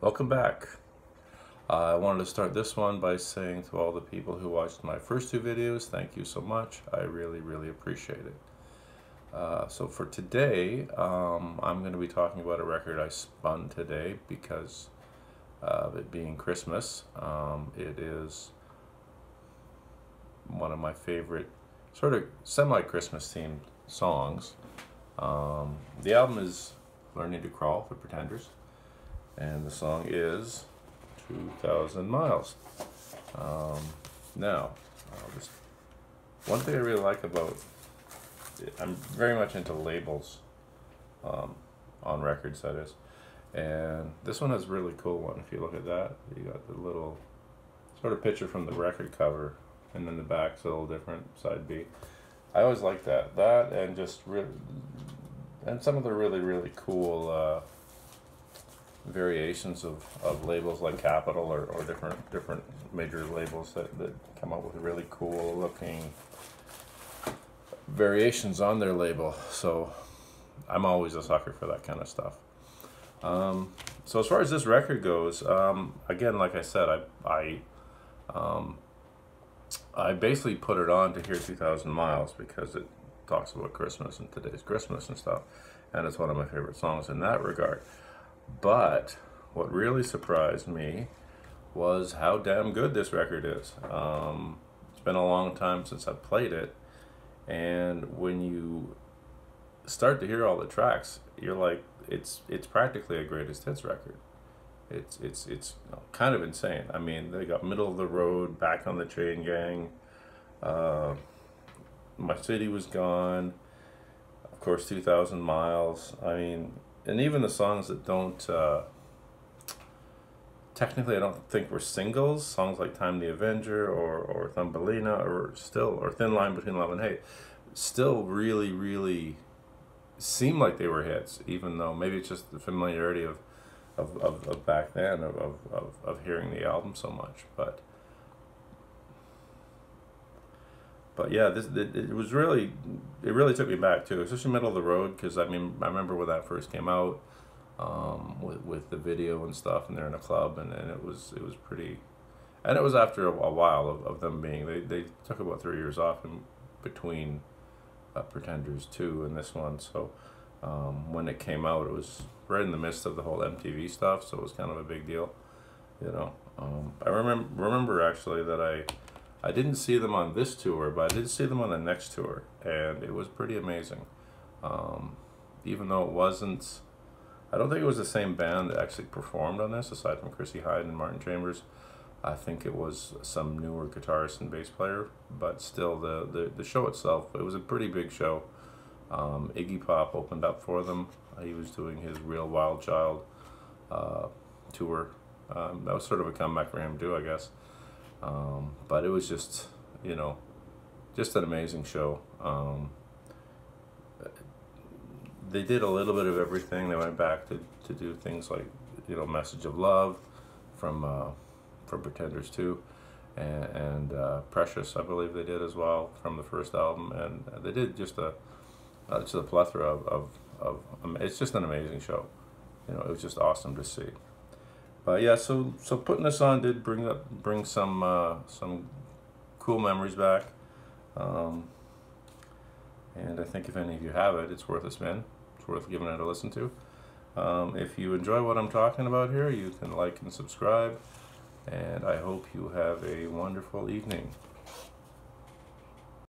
Welcome back. I wanted to start this one by saying to all the people who watched my first two videos, thank you so much. I really appreciate it. So for today, I'm going to be talking about a record I spun today because of it being Christmas. It is one of my favorite sort of semi-Christmas themed songs. The album is Learning to Crawl for Pretenders, and the song is 2,000 Miles. Now, just one thing I really like about it, I'm very much into labels on records, that is. And this one has a really cool one. If you look at that, you got the little sort of picture from the record cover, and then the back's a little different, side B. I always like that. That and just and some of the really cool variations of labels like Capitol or different major labels that come up with really cool looking variations on their label. So I'm always a sucker for that kind of stuff. So as far as this record goes, again, like I said, I basically put it on to hear 2,000 Miles because it talks about Christmas and today's Christmas and stuff, and it's one of my favorite songs in that regard. But what really surprised me was how damn good this record is. It's been a long time since I played it, and when you start to hear all the tracks, you're like, it's practically a greatest hits record. It's kind of insane. I mean, they got Middle of the Road, Back on the Chain Gang, My City Was Gone, of course 2,000 Miles. I mean, and even the songs that don't technically I don't think were singles, songs like Time the Avenger or Thumbelina or Thin Line Between Love and Hate, still really seem like they were hits, even though maybe it's just the familiarity of back then of hearing the album so much. But yeah, it was really, it really took me back too, especially Middle of the Road, because I mean, I remember when that first came out, with the video and stuff, and they're in a club, and it was pretty, and it was after a while of them being, they took about 3 years off in between Pretenders 2 and this one, so when it came out, it was right in the midst of the whole MTV stuff, so it was kind of a big deal, you know. I remember actually that I didn't see them on this tour, but I did see them on the next tour, and it was pretty amazing. Even though it wasn't, I don't think it was the same band that actually performed on this, aside from Chrissy Hynde and Martin Chambers. I think it was some newer guitarist and bass player, but still, the show itself, it was a pretty big show. Iggy Pop opened up for them. He was doing his Real Wild Child tour. That was sort of a comeback for him too, I guess. But it was just, you know, just an amazing show. They did a little bit of everything. They went back to do things like, you know, Message of Love from Pretenders 2, and Precious, I believe they did as well from the first album, and they did just a plethora of it's just an amazing show. You know, it was just awesome to see. But yeah, so putting this on did bring some cool memories back, and I think if any of you have it, it's worth a spin. It's worth giving it a listen to. If you enjoy what I'm talking about here, you can like and subscribe, and I hope you have a wonderful evening.